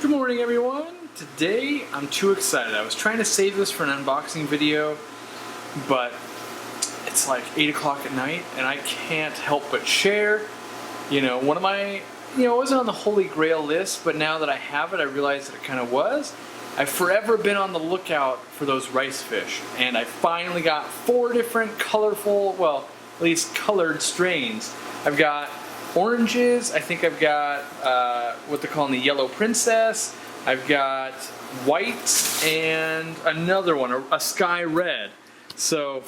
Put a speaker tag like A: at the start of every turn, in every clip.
A: Good morning, everyone. Today I'm too excited. I was trying to save this for an unboxing video, but it's like 8 o'clock at night and I can't help but share. One of my, it wasn't on the holy grail list, but now that I have it, I realize that it kind of was. I've forever been on the lookout for those rice fish, and I finally got 4 different colorful, well, at least colored strains. I've got oranges, I think I've got what they're calling the yellow princess, I've got whites, and another one, a sky red. So,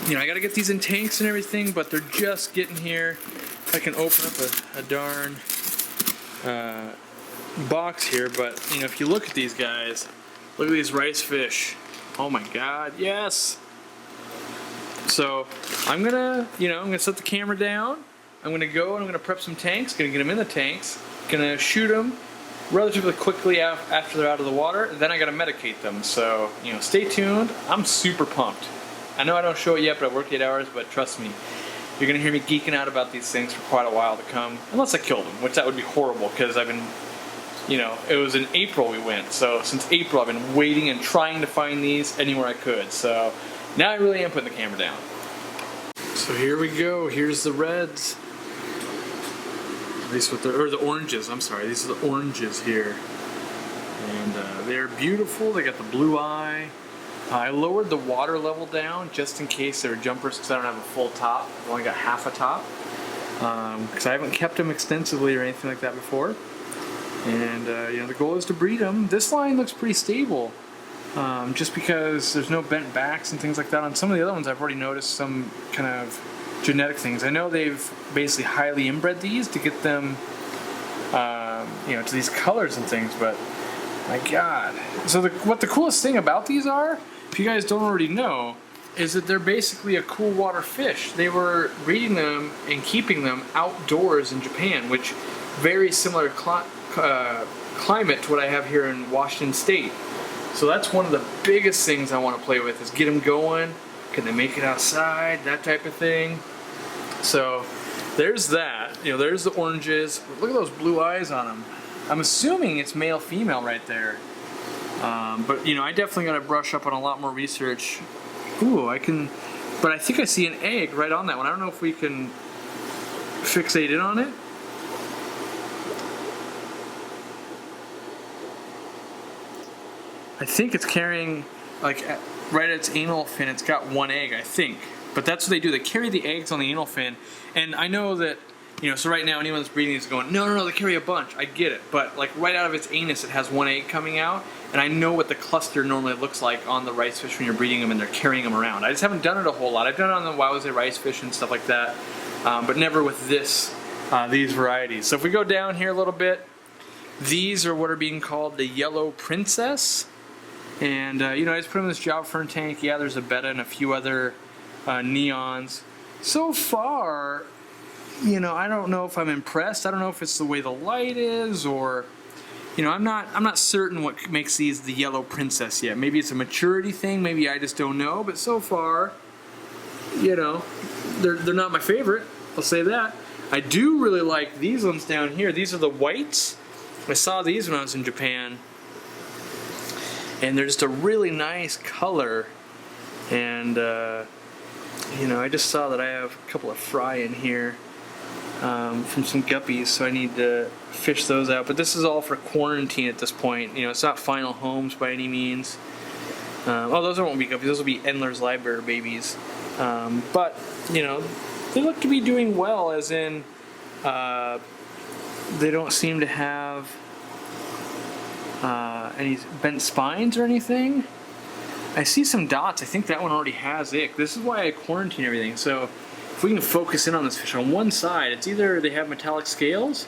A: I gotta get these in tanks and everything, but they're just getting here. If I can open up a darn box here, but if you look at these guys, look at these rice fish. Oh my god, yes! So, I'm gonna set the camera down. I'm going to go and I'm going to prep some tanks, going to get them in the tanks, going to shoot them relatively quickly after they're out of the water, then I got to medicate them. So, stay tuned. I'm super pumped. I know I don't show it yet, but I worked 8 hours, but trust me, you're going to hear me geeking out about these things for quite a while to come, unless I kill them, which that would be horrible, because I've been, it was in April we went, so since April I've been waiting and trying to find these anywhere I could, so now I really am putting the camera down. So here we go, here's the reds. At least with the oranges, I'm sorry, these are the oranges here. And they're beautiful, they got the blue eye. I lowered the water level down just in case they were jumpers because I don't have a full top. I've only got half a top. Because I haven't kept them extensively or anything like that before. And the goal is to breed them. This line looks pretty stable. Just because there's no bent backs and things like that. On some of the other ones I've already noticed some kind of genetic things. I know they've basically highly inbred these to get them, to these colors and things, but my god. So what the coolest thing about these are, if you guys don't already know, is that they're basically a cool water fish. They were breeding them and keeping them outdoors in Japan, which very similar climate to what I have here in Washington State. So that's one of the biggest things I want to play with, is get them going. Can they make it outside? That type of thing. So there's that. There's the oranges. Look at those blue eyes on them. I'm assuming it's male female right there. But I definitely got to brush up on a lot more research. Ooh, but I think I see an egg right on that one. I don't know if we can fixate in on it. I think it's carrying, right at its anal fin, it's got one egg, I think. But that's what they do. They carry the eggs on the anal fin. And I know that, so right now anyone that's breeding is going, no, they carry a bunch. I get it. But right out of its anus, it has one egg coming out. And I know what the cluster normally looks like on the rice fish when you're breeding them and they're carrying them around. I just haven't done it a whole lot. I've done it on the Wowze rice fish and stuff like that. But never with these varieties. So if we go down here a little bit, these are what are being called the yellow princess. And, I just put them in this job fern tank. Yeah, there's a betta and a few other neons. So far, I don't know if I'm impressed. I don't know if it's the way the light is, or, I'm not certain what makes these the yellow princess yet. Maybe it's a maturity thing. Maybe I just don't know. But so far, they're not my favorite. I'll say that. I do really like these ones down here. These are the whites. I saw these when I was in Japan. And they're just a really nice color, and I just saw that I have a couple of fry in here from some guppies, so I need to fish those out. But this is all for quarantine at this point. It's not final homes by any means. Those won't be guppies. Those will be Endler's Library babies. But they look to be doing well, as in they don't seem to have any bent spines or anything. I see some dots. I think that one already has ick. This is why I quarantine everything. So if we can focus in on this fish, on one side, it's either they have metallic scales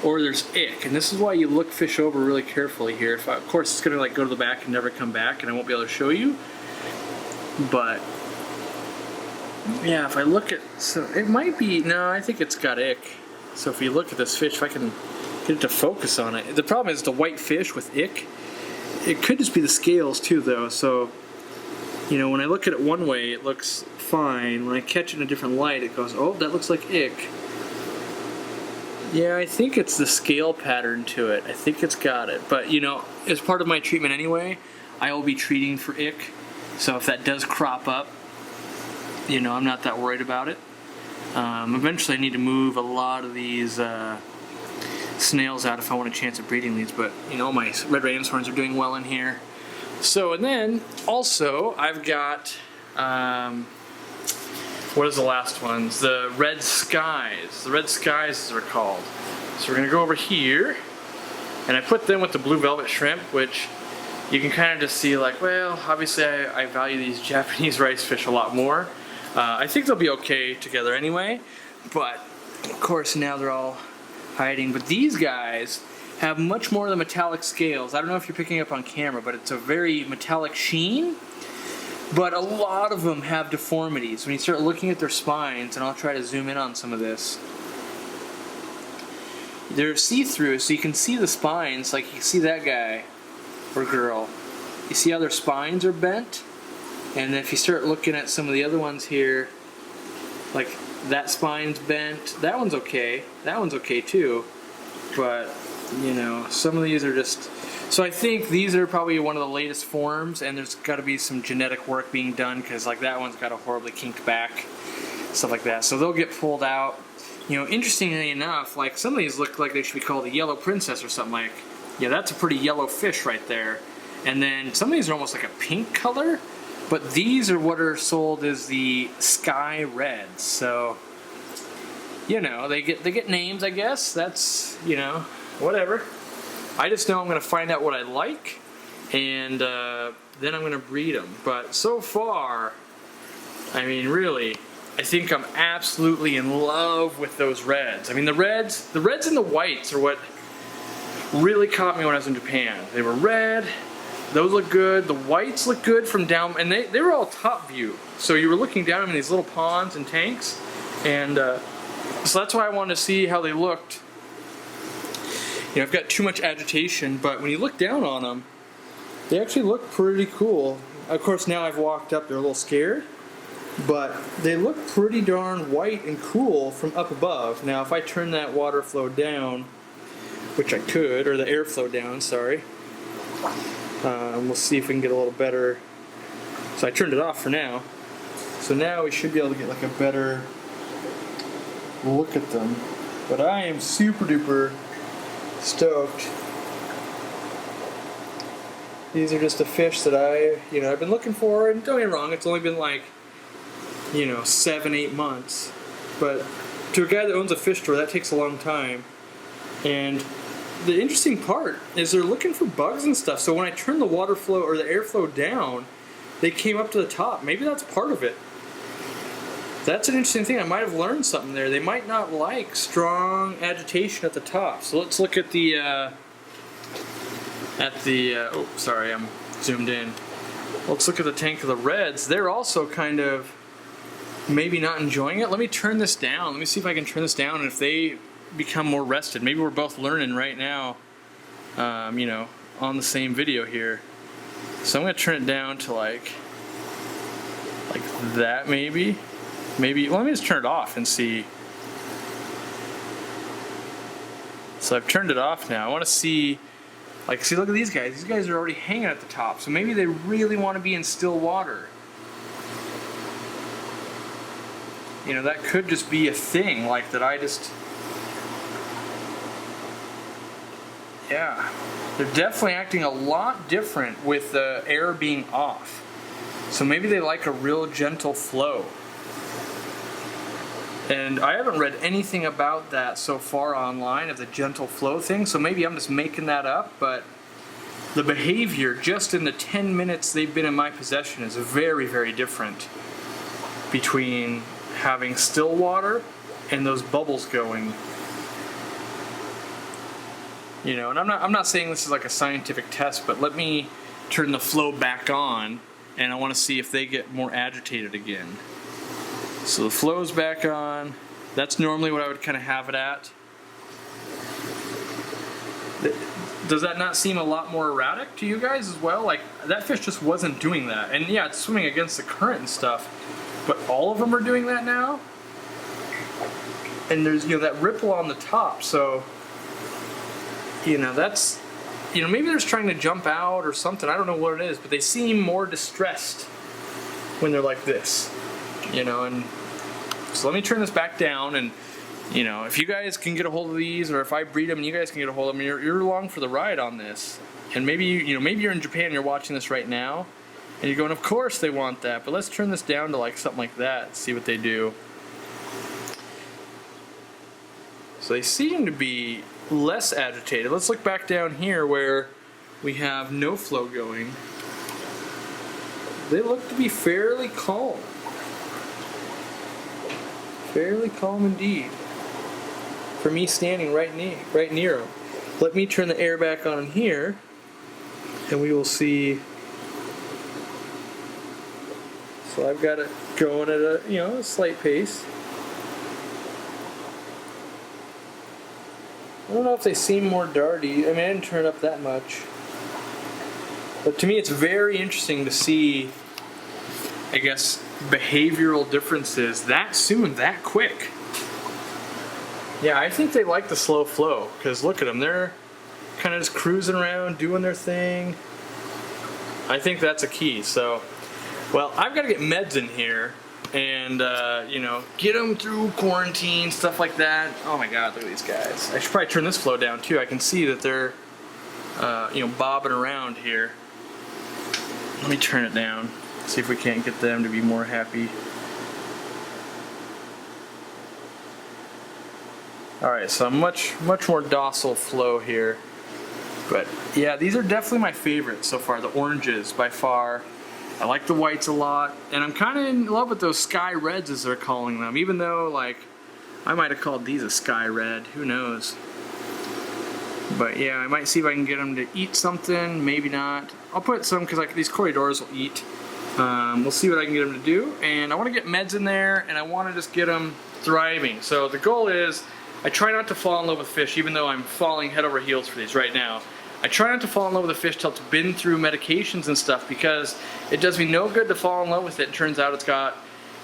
A: or there's ick. And this is why you look fish over really carefully here. Of course, it's going to go to the back and never come back, and I won't be able to show you. But yeah, if I look at, so it might be, no, I think it's got ick. So if you look at this fish, if I can get it to focus on it. The problem is the white fish with ick. It could just be the scales too, though. So, when I look at it one way, it looks fine. When I catch it in a different light, it goes, oh, that looks like ick. Yeah, I think it's the scale pattern to it. I think it's got it. But, you know, as part of my treatment anyway, I will be treating for ick. So if that does crop up, you know, I'm not that worried about it. Eventually I need to move a lot of these snails out if I want a chance of breeding these. But, you know, my red ram's horns are doing well in here. So, and then also I've got, what is the last ones? The red skies. The red skies as they're called. So we're gonna go over here, and I put them with the blue velvet shrimp, which you can kind of just see like, well, obviously I value these Japanese rice fish a lot more. I think they'll be okay together anyway, but of course now they're all hiding. But these guys have much more of the metallic scales. I don't know if you're picking up on camera, but it's a very metallic sheen. But a lot of them have deformities. When you start looking at their spines, and I'll try to zoom in on some of this, they're see-through, so you can see the spines, like you can see that guy or girl. You see how their spines are bent? And then if you start looking at some of the other ones here, like that spine's bent, that one's okay too, but you know, some of these are just, so I think these are probably one of the latest forms, and there's got to be some genetic work being done, because like that one's got a horribly kinked back, stuff like that, so they'll get pulled out. You know, interestingly enough, like some of these look like they should be called a yellow princess or something. Like, yeah, that's a pretty yellow fish right there. And then some of these are almost like a pink color, but these are what are sold as the sky reds. So, you know, they get names, I guess. That's, you know, whatever. I just know I'm going to find out what I like, and then I'm going to breed them. But so far, I mean, really, I think I'm absolutely in love with those reds. I mean, the reds and the whites are what really caught me when I was in Japan. They were red. Those look good. The whites look good from down, and they were all top view. So you were looking down in these little ponds and tanks, and so that's why I wanted to see how they looked. You know, I've got too much agitation, but when you look down on them, they actually look pretty cool. Of course, now I've walked up, they're a little scared, but they look pretty darn white and cool from up above. Now, if I turn that water flow down, which I could, or the airflow down, sorry, we'll see if we can get a little better. So I turned it off for now. So now we should be able to get like a better look at them. But I am super duper stoked. These are just a fish that I've been looking for, and don't get me wrong, it's only been like, 7-8 months. But to a guy that owns a fish store, that takes a long time. And the interesting part is they're looking for bugs and stuff. So when I turned the water flow or the airflow down, they came up to the top. Maybe that's part of it. That's an interesting thing. I might have learned something there. They might not like strong agitation at the top. So let's look at the oh, sorry, I'm zoomed in. Let's look at the tank of the reds. They're also kind of maybe not enjoying it. Let me turn this down. Let me see if I can turn this down, and if they become more rested. Maybe we're both learning right now, on the same video here. So I'm going to turn it down to like that maybe. Maybe, well, let me just turn it off and see. So I've turned it off now. I want to see, see, look at these guys. These guys are already hanging at the top. So maybe they really want to be in still water. That could just be a thing, like that I just, yeah. They're definitely acting a lot different with the air being off. So maybe they like a real gentle flow. And I haven't read anything about that so far online, of the gentle flow thing, so maybe I'm just making that up, but the behavior just in the 10 minutes they've been in my possession is very, very different between having still water and those bubbles going. And I'm not saying this is like a scientific test, but let me turn the flow back on, and I want to see if they get more agitated again. So the flow's back on. That's normally what I would kind of have it at. Does that not seem a lot more erratic to you guys as well? Like, that fish just wasn't doing that. And yeah, it's swimming against the current and stuff, but all of them are doing that now? and there's, you know, that ripple on the top. So, you know, that's, you know, maybe they're just trying to jump out or something. I don't know what it is, but they seem more distressed when they're like this, you know. And so let me turn this back down, and you know, if you guys can get a hold of these, or if I breed them and you guys can get a hold of them, you're along for the ride on this. And maybe you know, maybe you're in Japan and you're watching this right now, and you're going, of course they want that, but let's turn this down to like something like that, see what they do. So they seem to be less agitated. Let's look back down here where we have no flow going. They look to be fairly calm. Fairly calm indeed. For me standing right near them. Let me turn the air back on here, and we will see. So I've got it going at a, you know, a slight pace. I don't know if they seem more darty. I mean, I didn't turn up that much. But to me, it's very interesting to see, I guess, behavioral differences that soon, that quick. Yeah, I think they like the slow flow, because look at them. They're kind of just cruising around, doing their thing. I think that's a key. So, well, I've got to get meds in here and, you know, get them through quarantine, stuff like that. Oh my God, look at these guys. I should probably turn this flow down too. I can see that they're, you know, bobbing around here. Let me turn it down, see if we can't get them to be more happy. Alright, so much more docile flow here. But yeah, these are definitely my favorites so far, the oranges by far. I like the whites a lot, and I'm kind of in love with those sky reds as they're calling them, even though, like, I might have called these a sky red, who knows. But yeah, I might see if I can get them to eat something, maybe not. I'll put some, because like these corridors will eat. We'll see what I can get them to do, and I want to get meds in there, and I want to just get them thriving. So the goal is, I try not to fall in love with fish, even though I'm falling head over heels for these right now. I try not to fall in love with a fish till it's been through medications and stuff, because it does me no good to fall in love with it and turns out it's got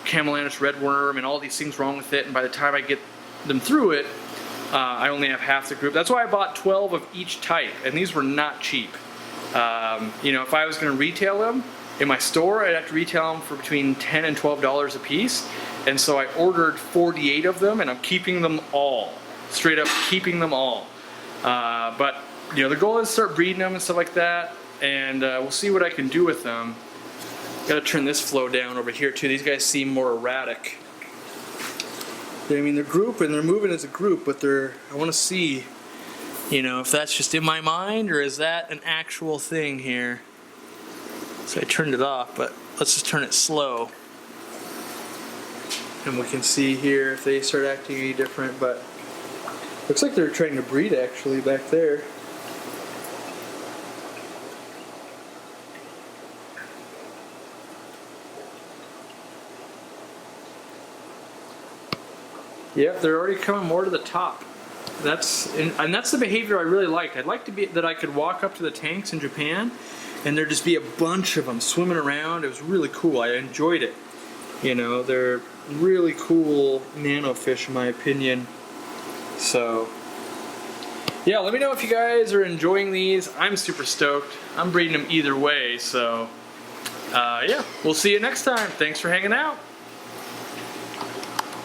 A: Camellanus redworm and all these things wrong with it, and by the time I get them through it, I only have half the group. That's why I bought 12 of each type, and these were not cheap. You know, if I was going to retail them in my store, I'd have to retail them for between $10 and $12 a piece, and so I ordered 48 of them, and I'm keeping them all. Straight up keeping them all. But you know, the goal is to start breeding them and stuff like that, and we'll see what I can do with them. Got to turn this flow down over here too. These guys seem more erratic. I mean, they're grouping, they're moving as a group, but I want to see, you know, if that's just in my mind or is that an actual thing here. So I turned it off, but let's just turn it slow. And we can see here if they start acting any different, but looks like they're trying to breed actually back there. Yep, they're already coming more to the top. And that's the behavior I really liked. I'd like to be that I could walk up to the tanks in Japan and there'd just be a bunch of them swimming around. It was really cool. I enjoyed it. You know, they're really cool nano fish in my opinion. So yeah, let me know if you guys are enjoying these. I'm super stoked. I'm breeding them either way, so yeah, we'll see you next time. Thanks for hanging out.